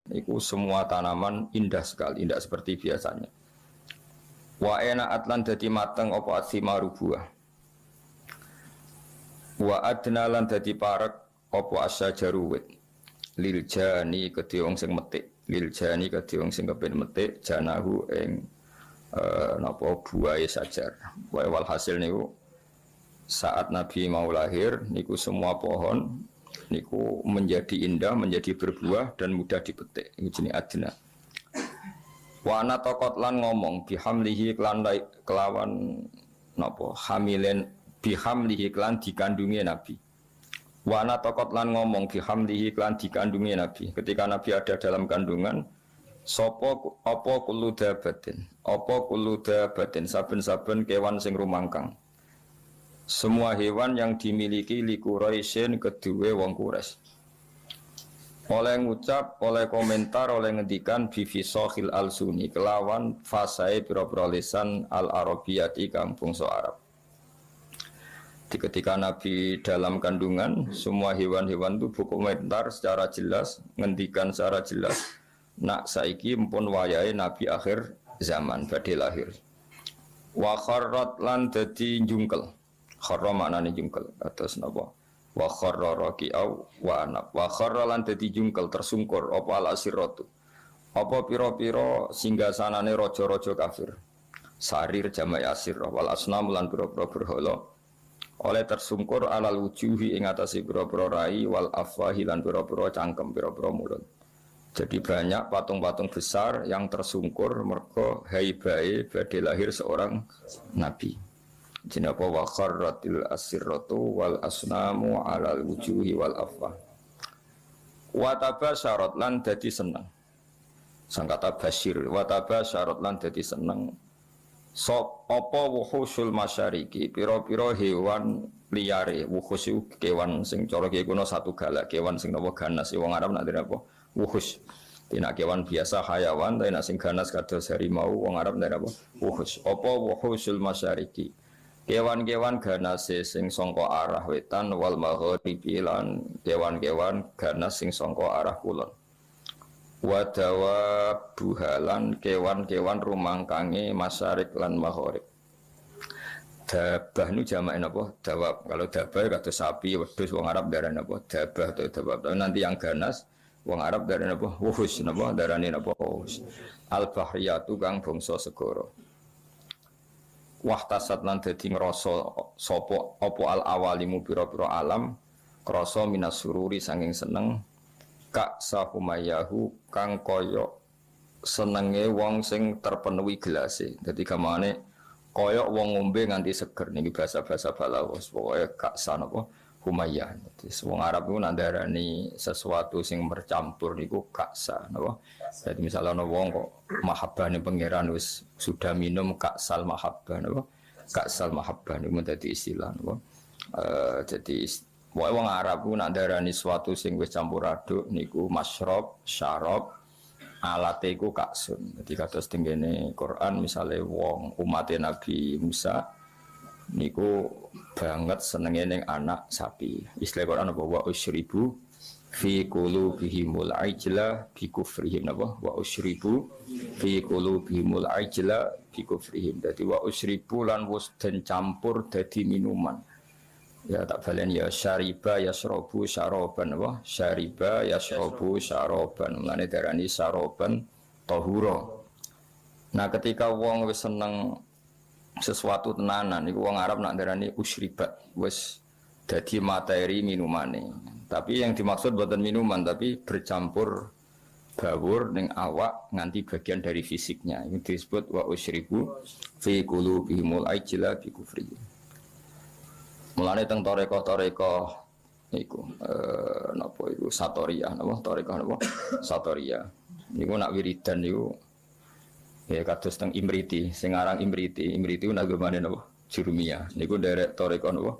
Iku semua tanaman indah sekali, indah seperti biasanya. Wa ena atlan dadi mateng apa asimaru buah. Wa adna lan dadi parek apa asyajaru wit. Lil jani kedhe wong sing metik. Lil jani kedhe wong sing kepen metik janahu ing napa buahe sajar. Wal hasil niku saat Nabi mau lahir niku semua pohon niku menjadi indah, menjadi berbuah dan mudah dipetik. Ini jenis adna. Wana tokot lan ngomong bihamlihi kelawan napa hamilen bihamlihi klan dikandungi Nabi. Wana tokot lan ngomong bihamlihi klan dikandungi Nabi. Ketika Nabi ada dalam kandungan, sopo apa kuludabatin saben-saben kewan sing rumangkang. Semua hewan yang dimiliki li Quraisyin kedue wong Quraisy. Oleh ngucap, oleh komentar, oleh ngendikan bifisohil al-suni kelawan fasai pira-pira lisan al-arabiyati kang bangsa Arab. Ketika Nabi dalam kandungan, semua hewan-hewan itu berkomentar secara jelas, ngendikan secara jelas, nak saiki mpun wayahe Nabi akhir zaman badhe lahir. Wa kharrat lan dadi njungkel. Kharra maknane jungkel atas napa wa kharra raqi'au wa anab wa kharra lan dadi jungkel tersungkur apa al asiratu apa pira-pira singgasanane raja-raja kafir sarir jamak asir wal asnam lan pira-pira berhala oleh tersungkur alal wujuhi ing atase pira-pira rai wal afwahi lan pira-pira cangkem pira-pira mulut. Jadi banyak patung-patung besar yang tersungkur mergo haibae badhe lahir seorang nabi. Jinapa wa kharratil asirratu wal asnamu alal wujuhi wal afwa. Wa tabasyarat lan dadi seneng. Sangkata basyir wa tabasyarat lan dadi seneng. Sop apa wuhusul masyariki pira-pira hewan liyare wuhus iku kewan sing cara kiye kuna satu galak kewan sing napa ganas wong Arab nak ndek apa wuhus. Tina kewan biasa hayawan tapi nak sing ganas kados harimau wong Arab ndek apa wuhus. Apa wuhusul masyariki kewan-kewan ganase sing sangka arah wetan wal maghribi lan kewan-kewan ganas sing sangka arah kulon. Wa dawabuhalan kewan-kewan rumangkange masyarik lan maghrib. Dabah nu jamak napa? Dawab. Kalau dabah kados sapi, wedhus wong Arab darane napa? Dabah atau dawab. Nanti yang ganas wong Arab darane napa? Wuhus napa? Darane napa? Wuhus. Al-bahriyatu kang bangsa segara. Wahtasat lan dadi ngrasa sapa apa al awalimu pira-pira alam krasa minas sururi sanging seneng kak sahumayahu kang kaya senenge wong sing terpenuhi gelase. Dadi gamane kaya wong ngombe nganti seger niki bahasa-bahasa balaghah pokoke kak sanapa humayah. Dadi wong Arab iku nandarani sesuatu sing bercampur niku kaksa napa. Jadi misalnya wong kok mahabbane pangeran wis sudah minum kaksal mahabbah napa? Kaksal mahabbah niku dadi istilah napa? Jadi wong Arab ku nak darani sesuatu sing wis campur aduk niku masyrab, syarab, alate iku kaksun. Jadi kados tengene Quran misale wong umat Nabi Musa niku banget senenge ning anak sapi. Istilah Quran apa wa usyribu fi qulubihimul ajla bi kufrihim napa wa usyribu fi qulubihimul ajla bi kufrihim. Dadi wa usyribu lan wis den campur dadi minuman. Ya tak balen ya syariba yasrabu syaraban wa syariba yasrabu syaraban. Mulane darani syaraban tahura. Nah ketika wong wis seneng sesuatu tenanan niku wong Arab nak darani usyribat wis dadi materi minumane. Tapi yang dimaksud bukan minuman tapi bercampur bawur ning awak nganti bagian dari fisiknya. Ini disebut wa usyribu fi qulubihimul ajla bi kufri. Mulane teng toreko-toreko niku napa iku satoriyah napa toreko napa satoriyah. Niku nak wiridan niku ya kados teng Imriti, sing aran Imriti nagamane napa Jurumiyah. Niku derek toreko napa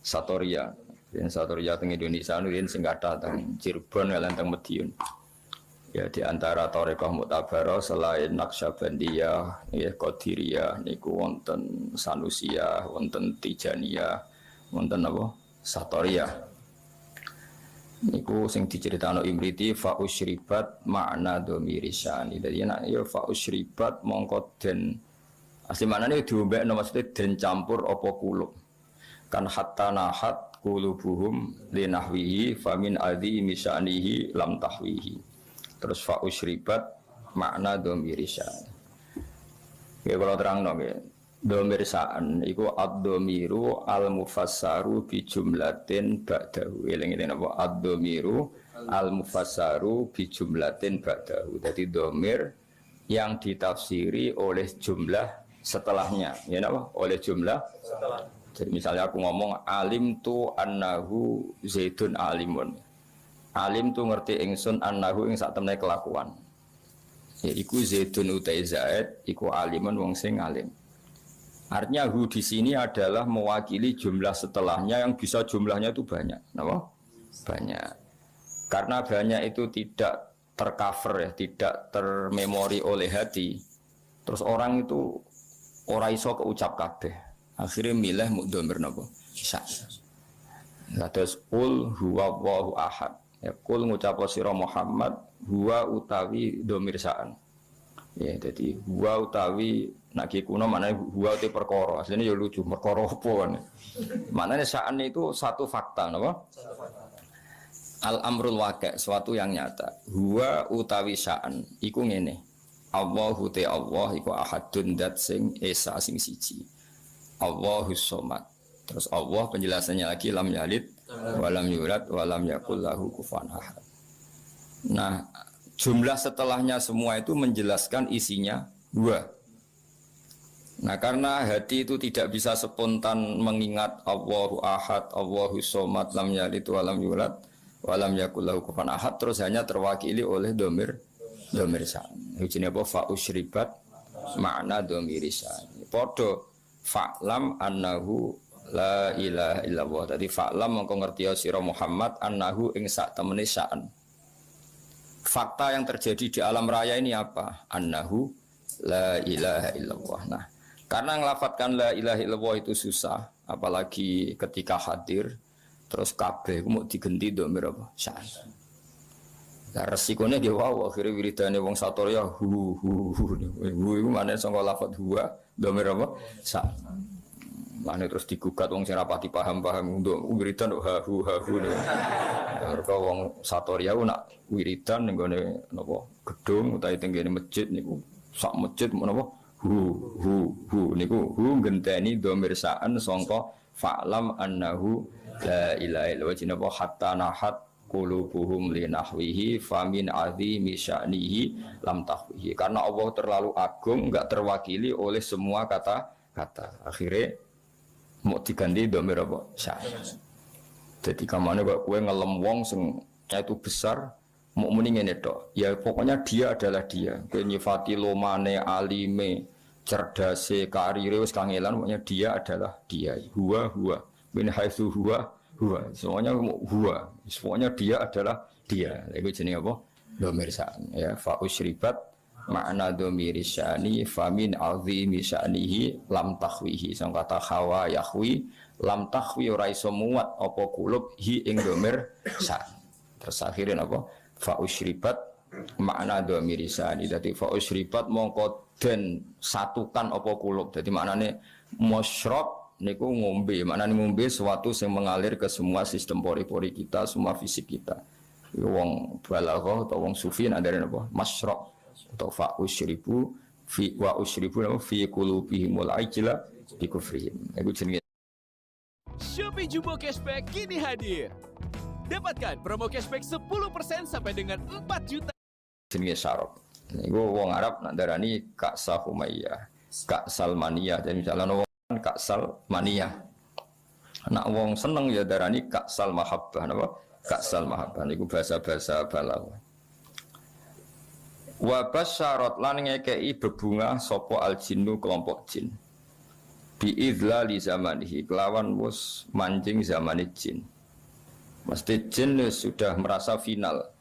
satoriyah. Dan satoriyah teng Indonesia niku sing kathah teng Cirebon lan teng Madiun. Ya di antara toreko muktabarah selain Naqsyabandiyah, ya Qadiriyah niku wonten Sanusiyah, wonten Tijaniyah, wonten apa? Satoriyah. Niku sing diceritakno Imriti fa usyribat makna dhamiri syani. Dadi nek ya fa usyribat mongko den asli maknane diombekno maksudnya den campur apa kulub. Kan hatta nahat qulubuhum linahwihi famin adhi misyanihi lam tahwihi. Terus fa usyribat makna dhamiri syani. Ya kalau terangno nggih. Dhamir sa'an iku ad-dhamiru al-mufassaru bi jumlatin ba'dahu. Eling-eling apa ad-dhamiru al-mufassaru bi jumlatin ba'dahu. Jadi dhamir yang ditafsiri oleh jumlah setelahnya. Ya napa? Oleh jumlah setelah. Jadi misalnya aku ngomong alim tu annahu zaidun alimun. Alim tu ngerti ingsun annahu ing sak temene kelakuan. Ya iku zaidun utai zaid iku alimun wong sing alim. Artinya hu di sini adalah mewakili jumlah setelahnya yang bisa jumlahnya itu banyak, kenapa? Banyak. Karena banyak itu tidak tercover ya, tidak termemori oleh hati. Terus orang itu ora iso keucap kabeh. Akhirnya milih mudhamir napa? Sa. Lah terus qul huwallahu ahad. Ya qul ngucap sira Muhammad huwa utawi dhamir sa'an. Ya jadi huwa utawi nak kuno maknanya huwa te perkara. Asline ya lucu, perkara apa kan. Maknanya sa'an itu satu fakta napa? Al-amrul waqi', suatu yang nyata. Huwa utawi sa'an iku ngene. Allahu te Allah iku ahadun dat sing esa sing siji. Allahus somad. Terus Allah penjelasannya lagi lam yalid wa lam yulad wa lam yakul lahu kufuwan ahad. Nah, jumlah setelahnya semua itu menjelaskan isinya huwa. Nah karena hati itu tidak bisa spontan mengingat Allahu ahad, Allahu somad, lam yalid wa lam yulad wa lam yakul lahu kufuwan ahad, terus hanya terwakili oleh dhamir sa'an. Ujine apa fa usyribat makna dhamir sa'an. Padha fa'lam annahu la ilaha illallah. Tadi fa'lam mongko ngerti sira Muhammad annahu ing sak temene sa'an. Fakta yang terjadi di alam raya ini apa? Annahu la ilaha illallah. Nah, karena ngelafatkan la ilaha illallah itu susah, apalagi ketika hadir, terus kabeh mau digenti dhamir apa? Sa'an. Nah, resikonya dia wow, akhirnya wiridane wong satorya hu iku maneh saka lafat huwa dhamir apa? Sa'an. Maneh terus digugat wong sing rapati paham-paham untuk wiridan ha hu. Mereka wong satorya nak wiridan ning gone napa gedung utawa tenggene masjid niku sak masjid menapa hu niku hu genteni dhamir sa'an sangka fa'lam annahu la ilaha illallah jinapa hatta nahat qulubuhum linahwihi famin azimi sya'nihi lam tahwihi. Karena Allah terlalu agung enggak terwakili oleh semua kata-kata. Akhirnya mau diganti dhamir apa? Sa'an. Jadi kamane kok kowe ngelem wong sing itu besar mau muni ngene tok. Ya pokoknya dia adalah dia. Kowe nyifati lomane, alime, cerdase, karire wis kangelan pokoknya dia adalah dia. Huwa min haitsu huwa. Semuanya huwa. Semuanya dia adalah dia. Iku jenenge apa? Dhamir sa'an ya fa usyribat makna dhamir syani famin azimi syanihi lam tahwihi. Sang kata hawa yahwi lam tahwi ora iso muat apa kulub hi ing dhamir sa'an. Terus akhirnya apa? Fa usyribat makna dhamir syani. Dadi fa usyribat mongko den satukan apa kulub. Dadi maknane musyrab niku ngombe, maknane ngombe sesuatu yang mengalir ke semua sistem pori-pori kita, semua fisik kita. Iku wong balaghah atau wong sufi ndare napa? Masyrab atau fa usyribu fi wa usyribu fi qulubihimul ajla bi kufrihim. Iku jenenge Shopee Jumbo Cashback kini hadir. Dapatkan promo cashback 10% sampai dengan 4 juta. Jenenge syarab. Niku wong Arab nak darani Kak Sahumayyah, Kak Salmaniyah. Jadi misalnya wong Kak Salmaniyah. Nak wong seneng ya darani Kak Sal Mahabbah napa? Kak Sal Mahabbah niku bahasa-bahasa balaghah. Wa basyarat lan ngekei bebunga sapa al-jinnu kelompok jin. Bi'idlali zamanihi kelawan wus mancing zamani jin. Mesti jin sudah merasa final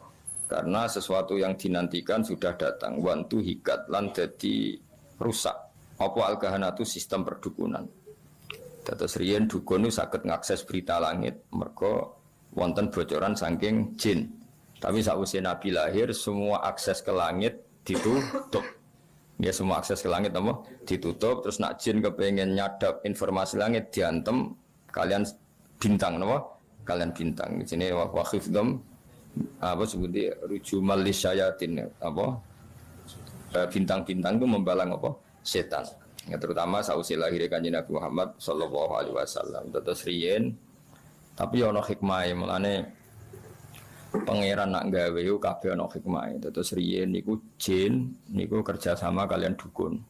karena sesuatu yang dinantikan sudah datang. Wantu hikat lan dadi rusak apa al-kahanatu sistem perdukunan. Dados riyen dukun saged ngakses berita langit mergo wonten bocoran saking jin. Tapi sausé Nabi lahir semua akses ke langit ditutup. Ya semua akses ke langit apa? Ditutup. Terus nak jin kepengen nyadap informasi langit diantem kalian bintang apa? Kalian bintang. Di sini waqifdom apa sebutnya rujumal lisyayatin apa? Bintang-bintang itu membalang apa? Setan. Ya, terutama sausé lahir Kanjeng Nabi Muhammad sallallahu alaihi wasallam. Terus riyen tapi ana hikmah mulane pangeran nak gawe yo kabeh ana hikmah. Terus riyen niku jin niku kerja sama kalian dukun.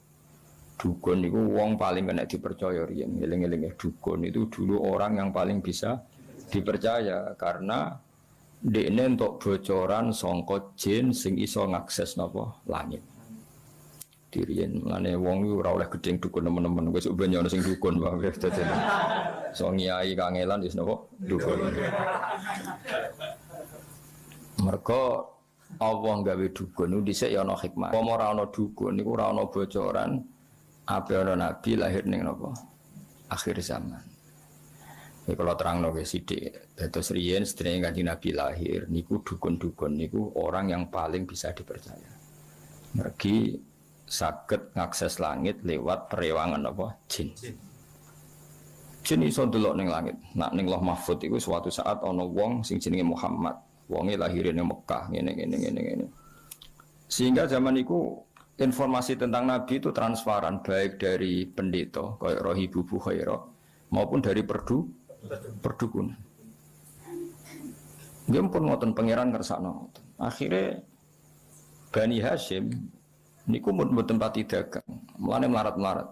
Dukun niku wong paling kena dipercaya riyen. Eling-eling dukun itu dulu orang yang paling bisa dipercaya karena dekne entuk bocoran sangka jin sing iso ngakses napa langit. Diriyen mulane wong iku ora oleh gedeng dukun temen-temen wis ben ono sing dukun wae dadi. So nyai kangelan wis napa dukun. Mergo Allah gawe dukun niku dhisik ya ana hikmah. Apa ora ana dukun niku ora ana bocoran ape ana nabi lahir ning napa akhir zaman. Iki kalau terangno wis sithik. Dados riyen sedherenge Kanjeng Nabi lahir niku dukun-dukun niku orang yang paling bisa dipercaya. Mergi saged ngakses langit lewat perewangan apa jin. Jin iso delok ning langit. Nak ning Lauh Mahfuz iku suatu saat ana wong sing jenenge Muhammad. Wonge lahir ning Mekah ngene. Sehingga zaman iku informasi tentang Nabi itu transparan baik dari pendeta kayak Rohibu Bukhairah maupun dari perdukunan. Nggih pun ngoten pangeran kersakno. Akhire Bani Hashim niku mboten pati dagang, mulane melarat-melarat.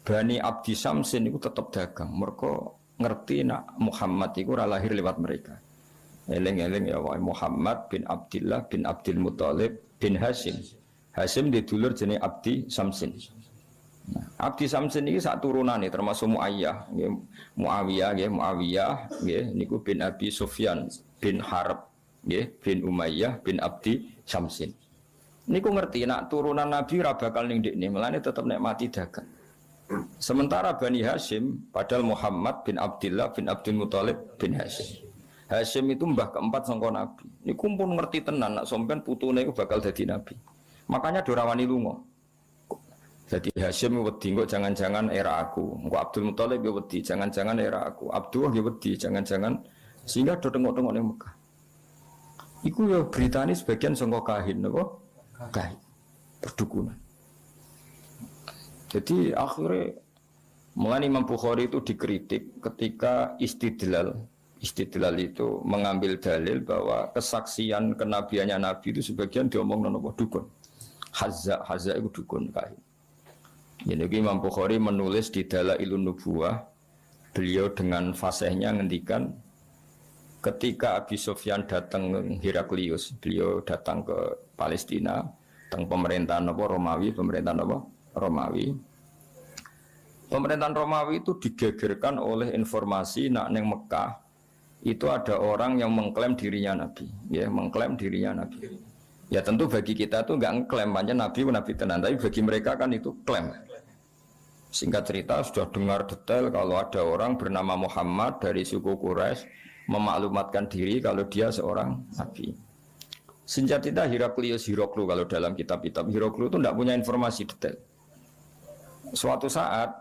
Bani Abdi Samsin niku tetep dagang, mergo ngerti nak Muhammad iku ora lahir lewat mereka. Eling-eling ya wae Muhammad bin Abdillah bin Abdul Muthalib bin Hashim. Hashim didulur jenenge Abdi Samsin. Nah, Abdi Samsin iki sak turunane termasuk Muayyah, nggih Muawiyah nggih niku bin Abi Sufyan bin Harb nggih bin Umayyah bin Abdi Samsin. Niku ngerti nak turunan Nabi ora bakal ning ndekne, melane tetep nek mati dagang. Sementara Bani Hashim padahal Muhammad bin Abdillah bin Abdul Muthalib bin Hashim. Hashim itu mbah keempat sangka Nabi. Niku pun ngerti tenan nak sampean putune iku bakal dadi nabi. Makanya ora wani lunga. Jadi Hashim wedi kok jangan-jangan era aku. Engko Abdul Muthalib yo wedi jangan-jangan era aku. Abdullah yo wedi jangan-jangan sehingga do tengok-tengok ning Mekah. Iku yo beritane sebagian sangka kahin napa? Kahin. Perdukunan. Jadi akhirnya mulai Imam Bukhari itu dikritik ketika istidlal itu mengambil dalil bahwa kesaksian kenabiannya Nabi itu sebagian diomong nopo dukun. Hazza itu dukun kahin. Jadi Imam Bukhari menulis di Dalailun Nubuwah, beliau dengan fasihnya ngendikan ketika Abi Sufyan datang Heraklius, beliau datang ke Palestina, teng pemerintahan apa Romawi, Pemerintahan Romawi itu digegerkan oleh informasi nak neng Mekah itu ada orang yang mengklaim dirinya Nabi, ya mengklaim dirinya Nabi. Ya tentu bagi kita itu enggak ngeklaim banyak Nabi tenan, tapi bagi mereka kan itu klaim. Singkat cerita sudah dengar detail kalau ada orang bernama Muhammad dari suku Quraisy memaklumatkan diri kalau dia seorang Nabi. Sejak itu Hiroklu kalau dalam kitab-kitab Hiroklu itu tidak punya informasi detail. Suatu saat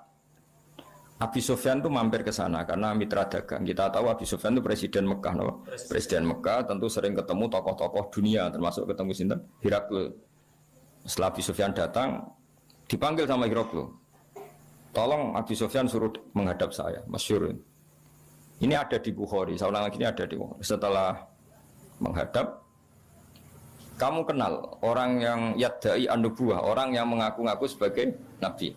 Abi Sufyan itu mampir ke sana karena mitra dagang. Kita tahu Abi Sufyan itu presiden Mekah, no? Presiden Mekah tentu sering ketemu tokoh-tokoh dunia, termasuk ketemu sinten Hiroklu. Setelah Abi Sufyan datang, dipanggil sama Hiroklu. Tolong Abi Sufyan suruh menghadap saya, masyhur. Ini ada di Bukhari, saya ulang lagi ini ada di Bukhari. Setelah menghadap, kamu kenal orang yang yadda'i an-nubuwah, orang yang mengaku-ngaku sebagai Nabi.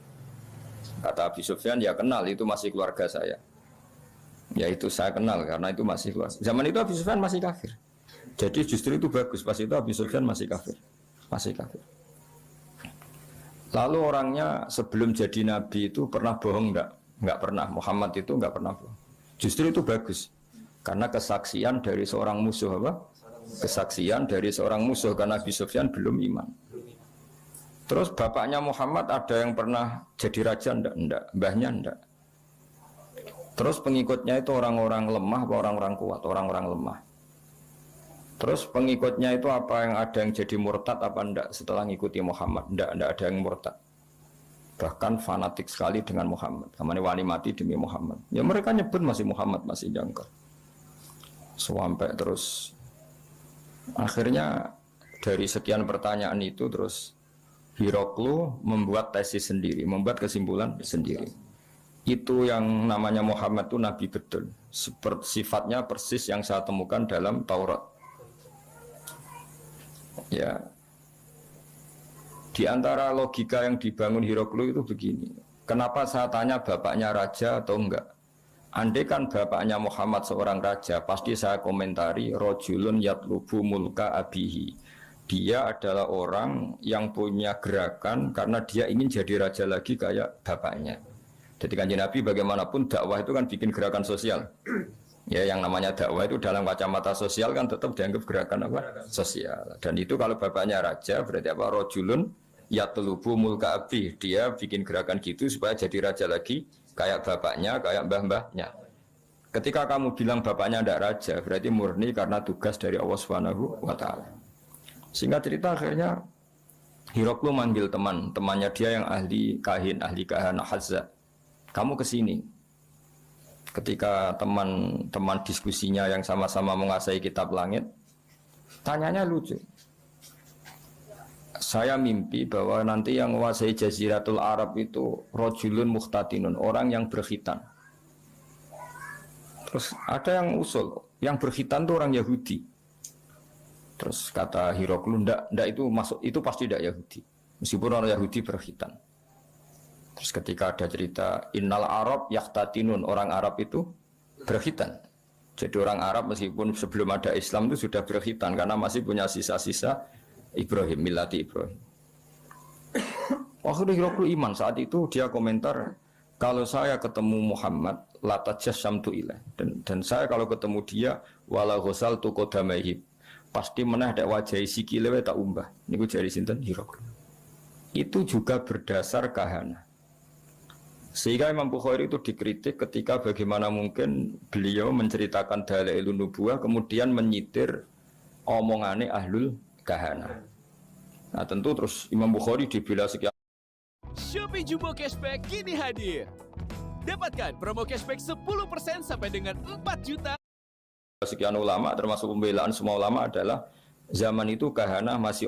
Kata Abi Sufyan, ya kenal, itu masih keluarga saya. Ya itu saya kenal, karena itu masih keluarga. Zaman itu Abi Sufyan masih kafir. Jadi justru itu bagus, pas itu Abi Sufyan masih kafir. Lalu orangnya sebelum jadi Nabi itu pernah bohong enggak? Enggak pernah, Muhammad itu enggak pernah bohong. Justru itu bagus, karena kesaksian dari seorang musuh apa? Kesaksian dari seorang musuh, karena Abi Sufyan belum iman. Terus bapaknya Muhammad ada yang pernah jadi raja enggak? Enggak, mbahnya enggak. Terus pengikutnya itu orang-orang lemah apa orang-orang kuat? Orang-orang lemah. Terus pengikutnya itu apa, yang ada yang jadi murtad apa enggak setelah ngikuti Muhammad? Enggak ada yang murtad. Bahkan fanatik sekali dengan Muhammad. Kamane wani mati demi Muhammad. Ya mereka nyebut masih Muhammad, masih jangkar. Sampai terus akhirnya dari sekian pertanyaan itu terus Hiroklu membuat tesis sendiri, membuat kesimpulan sendiri. Itu yang namanya Muhammad itu nabi betul. Seperti sifatnya persis yang saya temukan dalam Taurat. Ya, di antara logika yang dibangun Hiroklu itu begini. Kenapa saya tanya bapaknya raja atau enggak? Andai kan bapaknya Muhammad seorang raja, pasti saya komentari rojulun yatlubu mulka abihi. Dia adalah orang yang punya gerakan karena dia ingin jadi raja lagi kayak bapaknya. Jadi kanjeng Nabi bagaimanapun dakwah itu kan bikin gerakan sosial. Ya, yang namanya dakwah itu dalam kacamata sosial kan tetap dianggap gerakan apa? Sosial. Dan itu kalau bapaknya raja berarti apa? Rojulun yatlubu mulka abi. Dia bikin gerakan gitu supaya jadi raja lagi kayak bapaknya, kayak mbah-mbahnya. Ketika kamu bilang bapaknya tidak raja, berarti murni karena tugas dari Allah Subhanahu wa taala. Singkat cerita akhirnya Hiroklu manggil temannya dia yang ahli kahana Hazza. Kamu kesini. Ketika teman-teman diskusinya yang sama-sama menguasai kitab langit, tanyanya lucu. Saya mimpi bahwa nanti yang menguasai Jaziratul Arab itu rojulun muhtatinun, orang yang berkhitan. Terus ada yang usul, yang berkhitan itu orang Yahudi. Terus kata Hiroklu, ndak itu masuk, itu pasti tidak Yahudi. Meskipun orang Yahudi berkhitan. Terus ketika ada cerita innal Arab yahtatinun, orang Arab itu berkhitan. Jadi orang Arab meskipun sebelum ada Islam itu sudah berkhitan karena masih punya sisa-sisa Ibrahim, milati Ibrahim. Waktu Hiroklu iman saat itu dia komentar, kalau saya ketemu Muhammad latajasamtu ilaih, dan saya kalau ketemu dia wala ghasaltu qadamaihi, pasti menah dak wajahi sikile wae tak umbah. Niku jari sinten Hiroklu. Itu juga berdasar kahana. Sehingga Imam Bukhari itu dikritik ketika bagaimana mungkin beliau menceritakan dalailun nubuwah kemudian menyitir omongane ahlul kahana. Nah tentu terus Imam Bukhari dibela sekian. Shopee Jumbo Cashback kini hadir. Dapatkan promo cashback 10% sampai dengan 4 juta. Sekian ulama termasuk pembelaan semua ulama adalah zaman itu kahana masih